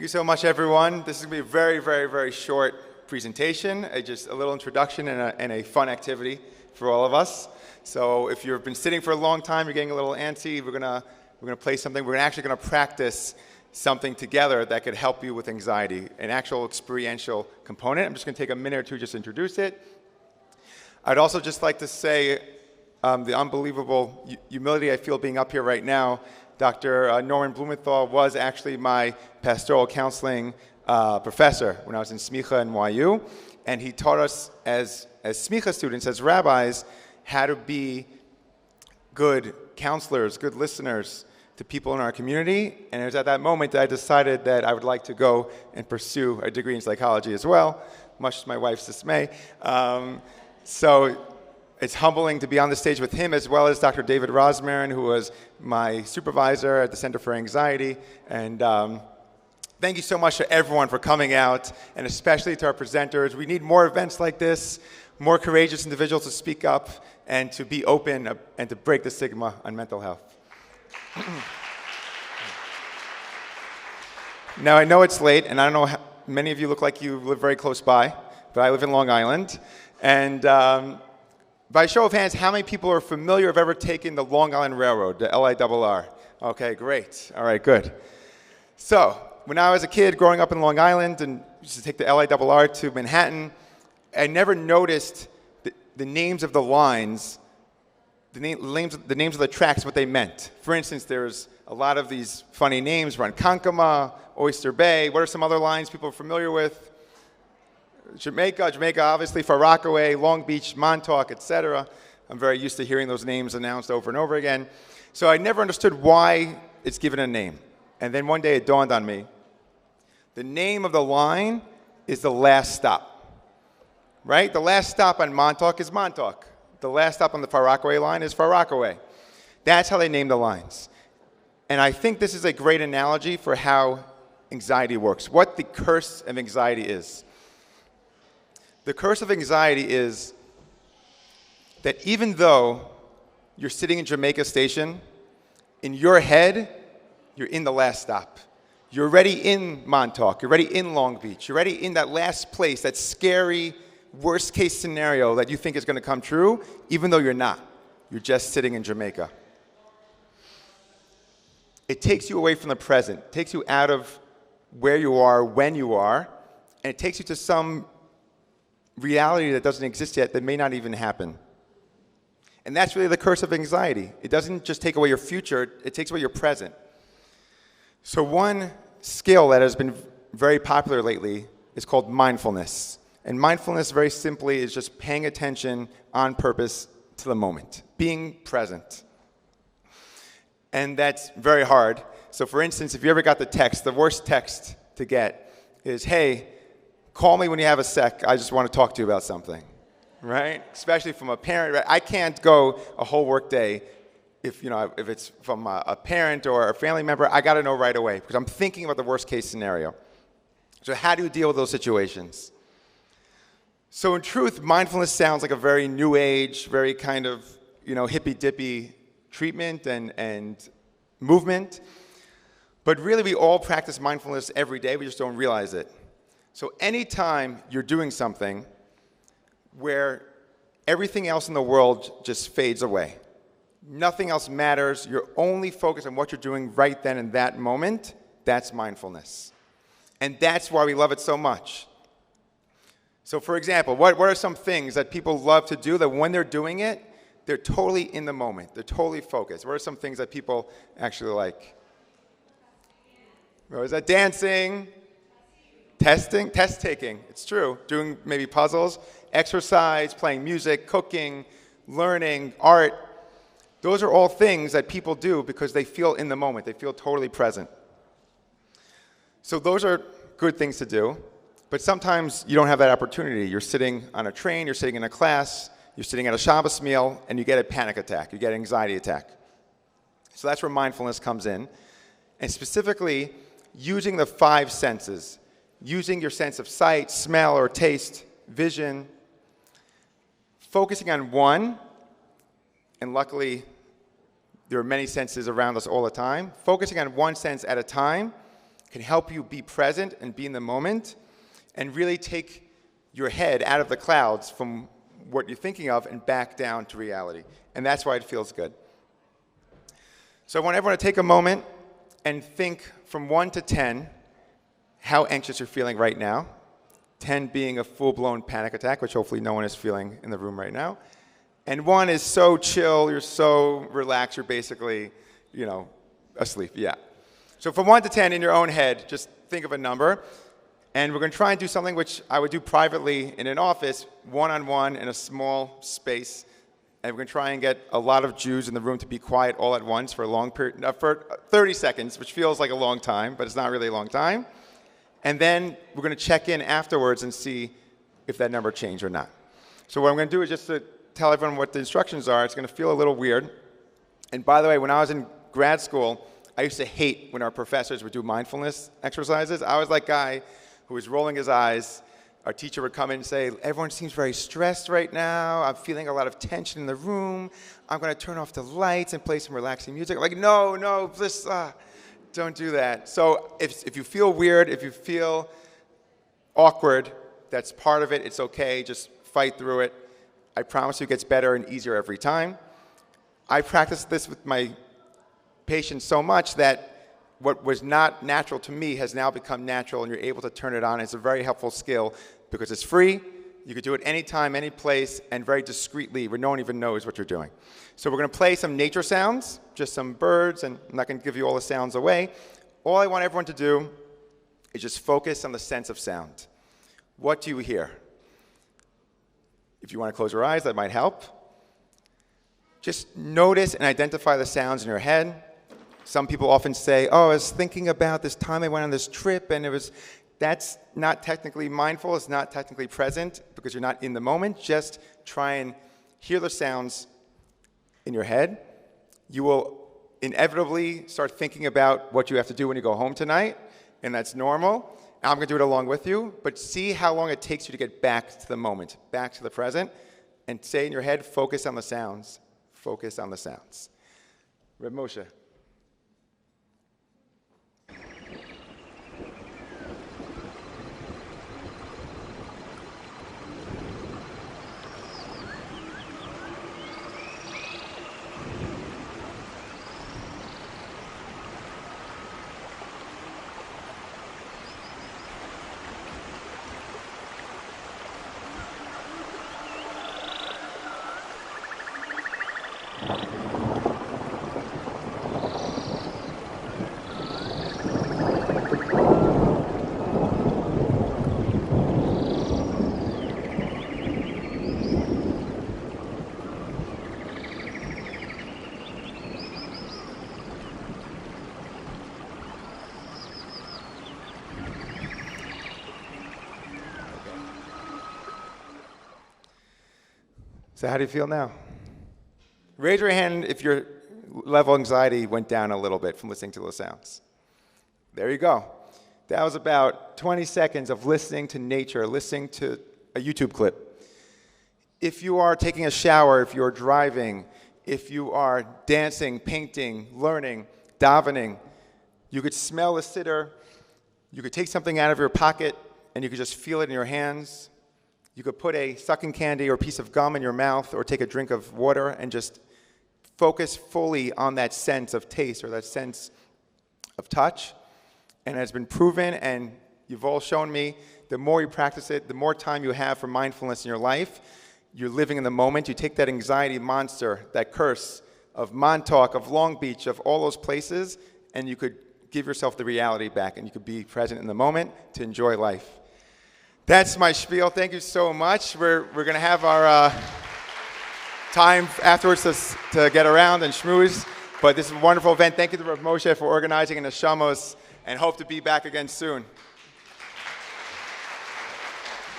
you so much, everyone. This is going to be a very, very, very short presentation, just a little introduction and a fun activity for all of us. So if you've been sitting for a long time, you're getting a little antsy, we're gonna play something. We're actually going to practice something together that could help you with anxiety, an actual experiential component. I'm just going to take a minute or two just to introduce it. I'd also just like to say the unbelievable humility I feel being up here right now. Dr. Norman Blumenthal was actually my pastoral counseling professor when I was in Smicha and NYU, and he taught us as Smicha students, as rabbis, how to be good counselors, good listeners to people in our community. And it was at that moment that I decided that I would like to go and pursue a degree in psychology as well, much to my wife's dismay. So it's humbling to be on the stage with him, as well as Dr. David Rosmarin, who was my supervisor at the Center for Anxiety. And thank you so much to everyone for coming out, and especially to our presenters. We need more events like this, more courageous individuals to speak up and to be open and to break the stigma on mental health. Now, I know it's late, and I don't know how many of you look like you live very close by, but I live in Long Island. And by show of hands, how many people are familiar have ever taken the Long Island Railroad, the LIRR? Okay, great. All right, good. So, when I was a kid growing up in Long Island and used to take the LIRR to Manhattan, I never noticed the names of the lines, the names of the tracks, what they meant. For instance, there's a lot of these funny names, Ronkonkoma, Oyster Bay. What are some other lines people are familiar with? Jamaica, obviously, Far Rockaway, Long Beach, Montauk, etc. I'm very used to hearing those names announced over and over again. So I never understood why it's given a name. And then one day it dawned on me. The name of the line is the last stop. Right? The last stop on Montauk is Montauk. The last stop on the Far Rockaway line is Far Rockaway. That's how they name the lines. And I think this is a great analogy for how anxiety works, what the curse of anxiety is. The curse of anxiety is that even though you're sitting in Jamaica Station, in your head, you're in the last stop. You're already in Montauk. You're already in Long Beach. You're already in that last place, that scary, worst-case scenario that you think is going to come true, even though you're not. You're just sitting in Jamaica. It takes you away from the present. It takes you out of where you are, when you are, and it takes you to some reality that doesn't exist yet, that may not even happen. And that's really the curse of anxiety. It doesn't just take away your future, it takes away your present. So one skill that has been very popular lately is called mindfulness. And mindfulness, very simply, is just paying attention on purpose to the moment, being present. And that's very hard. So for instance, if you ever got the text, the worst text to get is, hey, call me when you have a sec, I just want to talk to you about something, right? Especially from a parent. Right? I can't go a whole work day if it's from a parent or a family member. I got to know right away because I'm thinking about the worst case scenario. So how do you deal with those situations? So in truth, mindfulness sounds like a very new age, very kind of, hippy-dippy treatment and movement. But really, we all practice mindfulness every day. We just don't realize it. So anytime you're doing something where everything else in the world just fades away, nothing else matters, you're only focused on what you're doing right then in that moment, that's mindfulness. And that's why we love it so much. So for example, what are some things that people love to do that when they're doing it, they're totally in the moment, they're totally focused? What are some things that people actually like? What was that? Dancing, test taking, it's true. Doing maybe puzzles, exercise, playing music, cooking, learning, art. Those are all things that people do because they feel in the moment, they feel totally present. So those are good things to do. But sometimes you don't have that opportunity. You're sitting on a train, you're sitting in a class, you're sitting at a Shabbos meal, and you get a panic attack, you get an anxiety attack. So that's where mindfulness comes in. And specifically, using the 5 senses, using your sense of sight, smell, or taste, vision, focusing on one, and luckily there are many senses around us all the time, focusing on one sense at a time, can help you be present and be in the moment and really take your head out of the clouds from what you're thinking of and back down to reality. And that's why it feels good. So I want everyone to take a moment and think from 1 to 10 how anxious you're feeling right now. 10 being a full-blown panic attack, which hopefully no one is feeling in the room right now. And 1 is so chill, you're so relaxed, you're basically, asleep. Yeah. So from 1 to 10 in your own head, just think of a number. And we're going to try and do something which I would do privately in an office, one-on-one in a small space. And we're going to try and get a lot of Jews in the room to be quiet all at once for a long period, for 30 seconds, which feels like a long time, but it's not really a long time. And then we're going to check in afterwards and see if that number changed or not. So what I'm going to do is just to tell everyone what the instructions are. It's going to feel a little weird. And by the way, when I was in grad school, I used to hate when our professors would do mindfulness exercises. I was that guy who was rolling his eyes. Our teacher would come in and say, everyone seems very stressed right now. I'm feeling a lot of tension in the room. I'm going to turn off the lights and play some relaxing music. I'm like, no, please, don't do that. So if you feel weird, if you feel awkward, that's part of it. It's okay. Just fight through it. I promise you it gets better and easier every time. I practice this with my patients so much that what was not natural to me has now become natural, and you're able to turn it on. It's a very helpful skill because it's free. You can do it anytime, any place, and very discreetly where no one even knows what you're doing. So we're going to play some nature sounds, just some birds, and I'm not going to give you all the sounds away. All I want everyone to do is just focus on the sense of sound. What do you hear? If you want to close your eyes, that might help. Just notice and identify the sounds in your head. Some people often say, I was thinking about this time I went on this trip, and that's not technically mindful, it's not technically present, because you're not in the moment. Just try and hear the sounds in your head. You will inevitably start thinking about what you have to do when you go home tonight, and that's normal. I'm going to do it along with you, but see how long it takes you to get back to the moment, back to the present, and say in your head, focus on the sounds. Focus on the sounds. Rabbi Moshe. So how do you feel now? Raise your hand if your level of anxiety went down a little bit from listening to those sounds. There you go. That was about 20 seconds of listening to nature, listening to a YouTube clip. If you are taking a shower, if you're driving, if you are dancing, painting, learning, davening, you could smell a sitter, you could take something out of your pocket and you could just feel it in your hands. You could put a sucking candy or a piece of gum in your mouth or take a drink of water and just focus fully on that sense of taste or that sense of touch. And it has been proven, and you've all shown me, the more you practice it, the more time you have for mindfulness in your life, you're living in the moment. You take that anxiety monster, that curse of Montauk, of Long Beach, of all those places, and you could give yourself the reality back, and you could be present in the moment to enjoy life. That's my spiel. Thank you so much. We're going to have our time afterwards to get around and schmooze. But this is a wonderful event. Thank you to Rabbi Moshe for organizing and the Shamos, and hope to be back again soon.